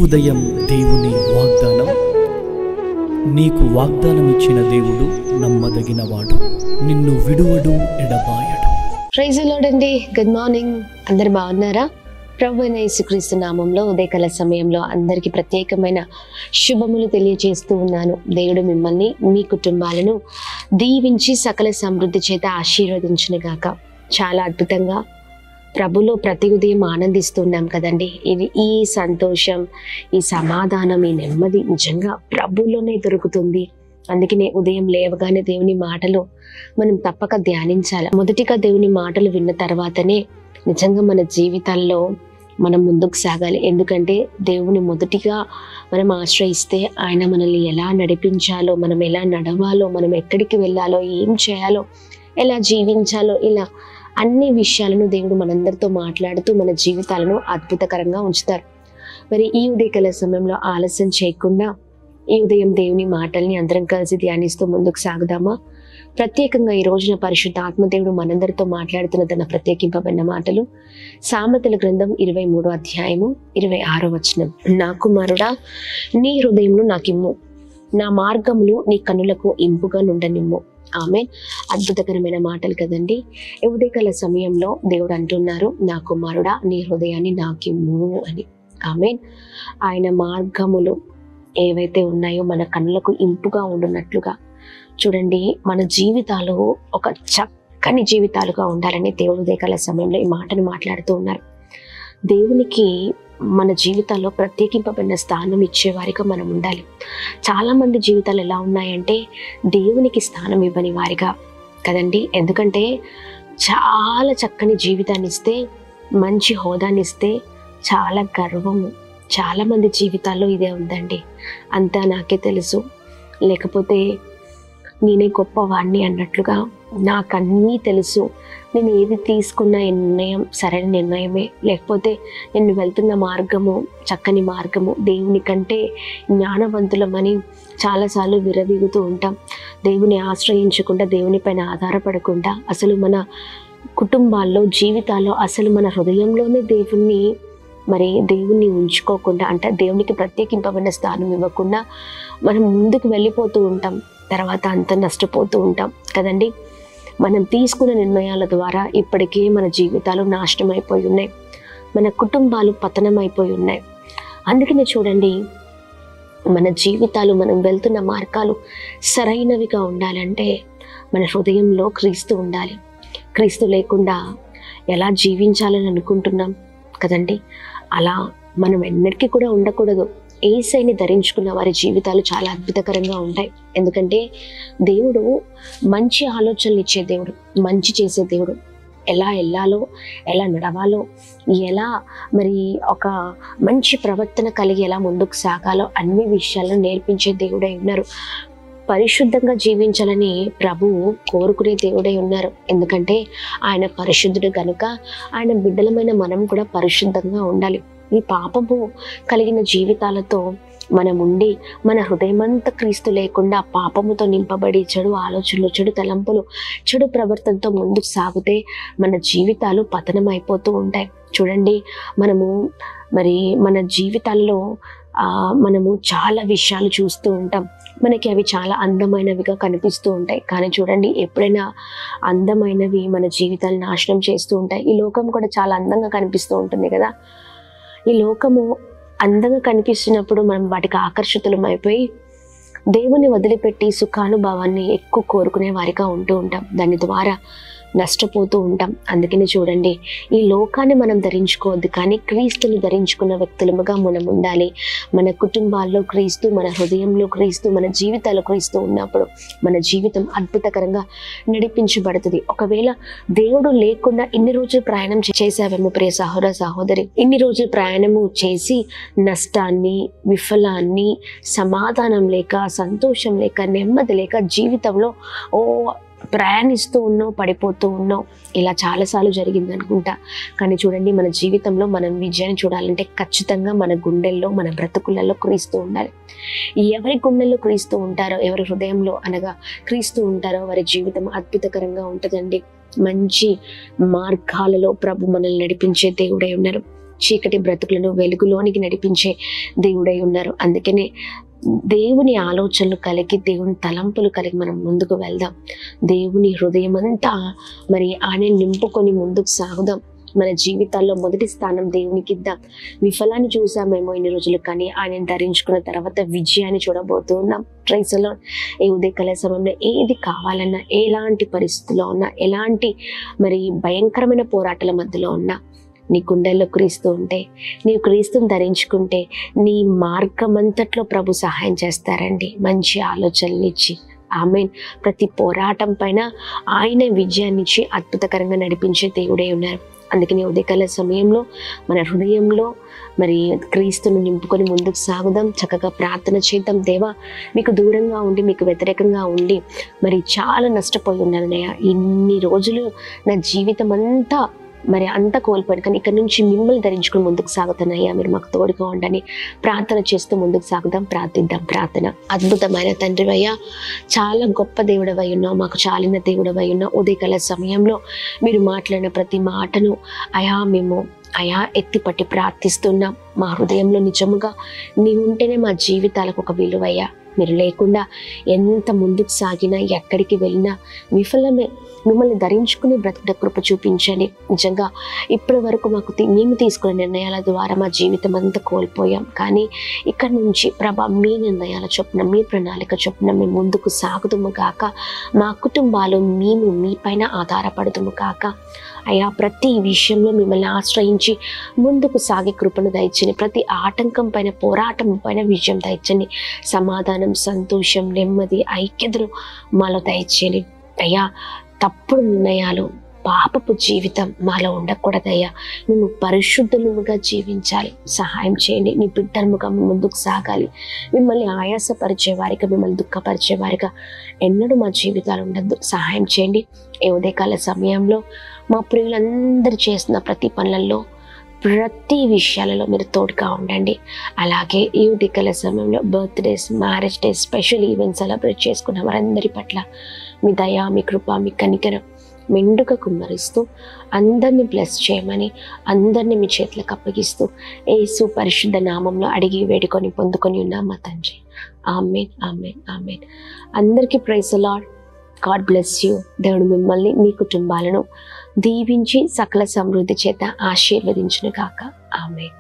ఉదయం దేవుని వాగ్దానం. నీకు వాగ్దానం ఇచ్చిన దేవుడు నమ్మదగినవాడు, నిన్ను విడువడు, ఎడబాయడు. ప్రైజ్ ది లార్డ్ అండి. Good morning. అందరు బాగున్నారా? ప్రభువైన యేసుక్రీస్తు నామంలో ఉదయకాల సమయంలో అందరికీ ప్రత్యేకమైన శుభములు తెలియజేస్తూ ఉన్నాను. దేవుడు మిమ్మల్ని, మీ కుటుంబాలను దీవించి సకల సమృద్ధి చేత ఆశీర్వదించును గాక. చాలా అద్భుతంగా ప్రభులో ప్రతి ఉదయం ఆనందిస్తున్నాం కదండి. ఈ సంతోషం, ఈ సమాధానం, ఈ నెమ్మది నిజంగా ప్రభులోనే దొరుకుతుంది. అందుకనే ఉదయం లేవగానే దేవుని మాటలు మనం తప్పక ధ్యానించాలి. మొదటిగా దేవుని మాటలు విన్న తర్వాతనే నిజంగా మన జీవితాల్లో మనం ముందుకు సాగాలి. ఎందుకంటే దేవుని మొదటిగా మనం ఆశ్రయిస్తే ఆయన మనల్ని ఎలా నడిపించాలో, మనం ఎలా నడవాలో, మనం ఎక్కడికి వెళ్ళాలో, ఏం చేయాలో, ఎలా జీవించాలో, ఇలా అన్ని విషయాలను దేవుడు మనందరితో మాట్లాడుతూ మన జీవితాలను అద్భుతకరంగా ఉంచుతారు. మరి ఈ ఉదయకాల సమయంలో ఆలస్యం చేయకుండా ఈ ఉదయం దేవుని మాటల్ని అందరం కలిసి ధ్యానిస్తూ ముందుకు సాగుదామా? ప్రత్యేకంగా ఈ రోజున పరిశుద్ధ ఆత్మదేవుడు మనందరితో మాట్లాడుతున్న తన ప్రత్యేకింపబడిన మాటలు సామెతల గ్రంథం 23వ అధ్యాయము 26వ వచనం. నా కుమారుడా, నీ హృదయమును నాకిమ్ము, నా మార్గములు నీ కన్నులకు ఇంపుగా నుండనిమ్ము. ఆమేన్. అద్భుతకరమైన మాటలు కదండి. ఈ ఉదయకాల సమయంలో దేవుడు అంటున్నారు, నా కుమారుడా, నీ హృదయాన్ని నాకిమ్ము అని. ఆమేన్. ఆయన మార్గములు ఏవైతే ఉన్నాయో మన కన్నులకు ఇంపుగా ఉండున్నట్లుగా చూడండి, మన జీవితాలు ఒక చక్కని జీవితాలుగా ఉండాలని దేవుడు ఉదయకాల సమయంలో ఈ మాటను మాట్లాడుతూ ఉన్నారు. దేవునికి మన జీవితాల్లో ప్రత్యేకింపబడిన స్థానం ఇచ్చేవారిగా మనం ఉండాలి. చాలామంది జీవితాలు ఎలా ఉన్నాయంటే దేవునికి స్థానం ఇవ్వని వారిగా కదండి. ఎందుకంటే చాలా చక్కని జీవితాన్ని ఇస్తే, మంచి హోదాని ఇస్తే చాలా గర్వము. చాలామంది జీవితాల్లో ఇదే ఉందండి. అంతా నాకే తెలుసు, లేకపోతే నేనే గొప్పవాడిని అన్నట్లుగా, నాకన్నీ తెలుసు, నేను ఏది తీసుకున్న నిర్ణయం సరైన నిర్ణయమే, లేకపోతే నేను వెళ్తున్న మార్గము చక్కని మార్గము, దేవుని కంటే జ్ఞానవంతులమని చాలాసార్లు విరవీగుతూ ఉంటాం. దేవుని ఆశ్రయించకుండా, దేవుని పైన ఆధారపడకుండా, అసలు మన కుటుంబాల్లో, జీవితాల్లో, అసలు మన హృదయంలోనే దేవుణ్ణి ఉంచుకోకుండా, అంటే దేవునికి ప్రత్యేకింపబడిన స్థానం ఇవ్వకుండా మనం ముందుకు వెళ్ళిపోతూ ఉంటాం. తర్వాత అంతా నష్టపోతూ ఉంటాం కదండి. మనం తీసుకున్న నిర్ణయాల ద్వారా ఇప్పటికే మన జీవితాలు నాశనం అయిపోయి ఉన్నాయి, మన కుటుంబాలు పతనం అయిపోయి ఉన్నాయి. అందుకనే చూడండి, మన జీవితాలు, మనం వెళ్తున్న మార్గాలు సరైనవిగా ఉండాలంటే మన హృదయంలో క్రీస్తు ఉండాలి. క్రీస్తు లేకుండా ఎలా జీవించాలని అనుకుంటున్నాం కదండి, అలా మనం ఎన్నటికీ కూడా ఉండకూడదు. యేసయ్యని ధరించుకున్న వారి జీవితాలు చాలా అద్భుతకరంగా ఉంటాయి. ఎందుకంటే దేవుడు మంచి ఆలోచనలు ఇచ్చే దేవుడు, మంచి చేసే దేవుడు. ఎలా వెళ్ళాలో, ఎలా నడవాలో, ఎలా ఒక మంచి ప్రవర్తన కలిగి ఎలా ముందుకు సాగాలో అన్ని విషయాలను నేర్పించే దేవుడై ఉన్నారు. పరిశుద్ధంగా జీవించాలని ప్రభువు కోరుకునే దేవుడై ఉన్నారు. ఎందుకంటే ఆయన పరిశుద్ధుడు కనుక ఆయన బిడ్డలమైన మనం కూడా పరిశుద్ధంగా ఉండాలి. ఈ పాపము కలిగిన జీవితాలతో మనం ఉండి మన హృదయమంతా క్రీస్తు లేకుండా పాపముతో నింపబడి చెడు ఆలోచనలు, చెడు తలంపులు, చెడు ప్రవర్తనతో ముందుకు సాగితే మన జీవితాలు పతనం అయిపోతూ ఉంటాయి. చూడండి, మన జీవితాల్లో మనము చాలా విషయాలు చూస్తూ ఉంటాం. మనకి అవి చాలా అందమైనవిగా కనిపిస్తూ ఉంటాయి. కానీ చూడండి, ఎప్పుడైనా అందమైనవి మన జీవితాలను నాశనం చేస్తూ ఉంటాయి. ఈ లోకం కూడా చాలా అందంగా కనిపిస్తూ ఉంటుంది కదా. ఈ లోకము అందంగా కనిపిస్తున్నప్పుడు మనం వాటికి ఆకర్షితులం అయిపోయి దేవుని వదిలిపెట్టి సుఖానుభవాన్ని ఎక్కువ కోరుకునే వారిగా ఉంటూ ఉంటాం. దాని ద్వారా నష్టపోతూ ఉంటాం. అందుకని చూడండి, ఈ లోకాన్ని మనం ధరించుకోవద్దు, కానీ క్రీస్తుని ధరించుకున్న వ్యక్తులముగా మనం ఉండాలి. మన కుటుంబాల్లో క్రీస్తు, మన హృదయంలో క్రీస్తు, మన జీవితాల్లో క్రీస్తు ఉన్నప్పుడు మన జీవితం అద్భుతకరంగా నడిపించబడుతుంది. ఒకవేళ దేవుడు లేకుండా ఇన్ని రోజులు ప్రయాణం చేసావేమో ప్రియ సహోదర సహోదరి, ఇన్ని రోజులు ప్రయాణము చేసి నష్టాన్ని, విఫలాన్ని, సమాధానం లేక, సంతోషం లేక, నెమ్మది లేక జీవితంలో ప్రయాణిస్తూ ఉన్నావు, పడిపోతూ ఉన్నావు. ఇలా చాలాసార్లు జరిగింది అనుకుంటా. కానీ చూడండి, మన జీవితంలో మనం విజయాన్ని చూడాలంటే ఖచ్చితంగా మన గుండెల్లో, మన బ్రతుకులలో క్రీస్తు ఉండాలి. ఎవరి గుండెల్లో క్రీస్తు ఉంటారో, ఎవరి హృదయంలో అనగా క్రీస్తు ఉంటారో వారి జీవితం అద్భుతకరంగా ఉంటుందండి. మంచి మార్గాలలో ప్రభు మనల్ని నడిపించే దేవుడై ఉన్నారు. చీకటి బ్రతుకులను వెలుగులోనికి నడిపించే దేవుడై ఉన్నారు. అందుకనే దేవుని ఆలోచనలు కలిగి, దేవుని తలంపులు కలిగి మనం ముందుకు వెళ్దాం. దేవుని హృదయం అంతా మరి ఆయన నింపుకొని ముందుకు సాగుదాం. మన జీవితాల్లో మొదటి స్థానం దేవునికి ఇద్దాం. విఫలాన్ని చూసామేమో ఇన్ని రోజులు, కానీ ఆయన ధరించుకున్న తర్వాత విజయాన్ని చూడబోతున్నాం. Praise the Lord. ఈ ఉదయకాల సమయంలో ఏది కావాలన్నా, ఎలాంటి పరిస్థితుల్లో ఉన్నా, ఎలాంటి మరి భయంకరమైన పోరాటాల మధ్యలో ఉన్నా, నీ గుండెల్లో క్రీస్తు ఉంటే, నీవు క్రీస్తుని ధరించుకుంటే నీ మార్గం అంతట్లో ప్రభు సహాయం చేస్తారండి. మంచి ఆలోచనలు ఇచ్చి, ఆమేన్. ప్రతి పోరాటం పైన ఆయన విజయాన్ని ఇచ్చి అద్భుతకరంగా నడిపించే దేవుడే ఉన్నారు. అందుకని ఉదయకాల సమయంలో మన హృదయంలో మరి క్రీస్తును నింపుకొని ముందుకు సాగుదాం. చక్కగా ప్రార్థన చేద్దాం. దేవా, మీకు దూరంగా ఉండి, మీకు వ్యతిరేకంగా ఉండి మరి చాలా నష్టపోయి ఉన్నానయ్యా. ఇన్ని రోజులు నా జీవితం అంతా మరి అంతా కోల్పోయాను, కానీ ఇక్కడ నుంచి మిమ్మల్ని ధరించుకుని ముందుకు సాగుతానయ్యా. మీరు మాకు తోడుగా ఉండని ప్రార్థన చేస్తూ ముందుకు సాగుదాం. ప్రార్థిద్దాం. ప్రార్థన. అద్భుతమైన తండ్రివయ్యా, చాలా గొప్ప దేవుడవై ఉన్నావు, మాకు చాలిన దేవుడవై ఉన్నావు. ఉదయకాల సమయంలో మీరు మాట్లాడిన ప్రతి మాటను మేము ఎత్తిపట్టి ప్రార్థిస్తున్నాం. మా హృదయంలో నిజముగా నీవు ఉంటేనే మా జీవితాలకు ఒక విలువయ్యా. మీరు లేకుండా ఎంత ముందుకు సాగినా, ఎక్కడికి వెళ్ళినా విఫలమే. మిమ్మల్ని ధరించుకుని బ్రతుకుట కృప చూపించండి. నిజంగా ఇప్పటి వరకు మేము తీసుకున్న నిర్ణయాల ద్వారా మా జీవితం అంతా కోల్పోయాం, కానీ ఇక్కడ నుంచి ప్రభా మీ నిర్ణయాల చొప్పున, మీ ప్రణాళిక చొప్పున మేము ముందుకు సాగుదుము కాక, మా కుటుంబాలు మేము మీపైన ఆధారపడుదుము కాక. అయ్యా, ప్రతి విషయంలో మిమ్మల్ని ఆశ్రయించి ముందుకు సాగే కృపను దయచండి. ప్రతి ఆటంకం పైన, పోరాటం పైన విజయం దయచండి. సమాధానం, సంతోషం, నెమ్మది, ఐక్యతను మాలో దయచేయండి. అయ్యా, తప్పుడు నిర్ణయాలు, పాపపు జీవితం మాలో ఉండకూడదయ్యా. మేము పరిశుద్ధులుగా జీవించాలి. సహాయం చేయండి. నీ బిడ్డలుగా ముందుకు సాగాలి. మిమ్మల్ని ఆయాసపరిచే వారిగా, మిమ్మల్ని దుఃఖపరిచే వారిగా ఎన్నడూ మా జీవితాలు ఉండద్దు. సహాయం చేయండి. ఏ ఉదయకాల సమయంలో మా ప్రియులందరూ చేసిన ప్రతి పనులలో, ప్రతి విషయాలలో మీరు తోడుగా ఉండండి. అలాగే ఈ ఉదయకాల సమయంలో birthdays, marriage days, special events celebrate చేసుకున్న వారందరి పట్ల మీ దయ, మీ కృప, మీ కనికరం మెండుగా కుమ్మరిస్తూ అందరినీ బ్లెస్ చేయమని, అందరినీ మీ చేతులకు అప్పగిస్తూ యేసు పరిశుద్ధ నామంలో అడిగి వేడుకొని పొందుకొని ఉన్నాం మా తండ్రి. ఆమేన్, ఆమేన్, ఆమేన్. అందరికీ praise the Lord. God bless you. దేవుడు మిమ్మల్ని, మీ కుటుంబాలను దీవించి సకల సమృద్ధి చేత ఆశీర్వదించును గాక. ఆమేన్.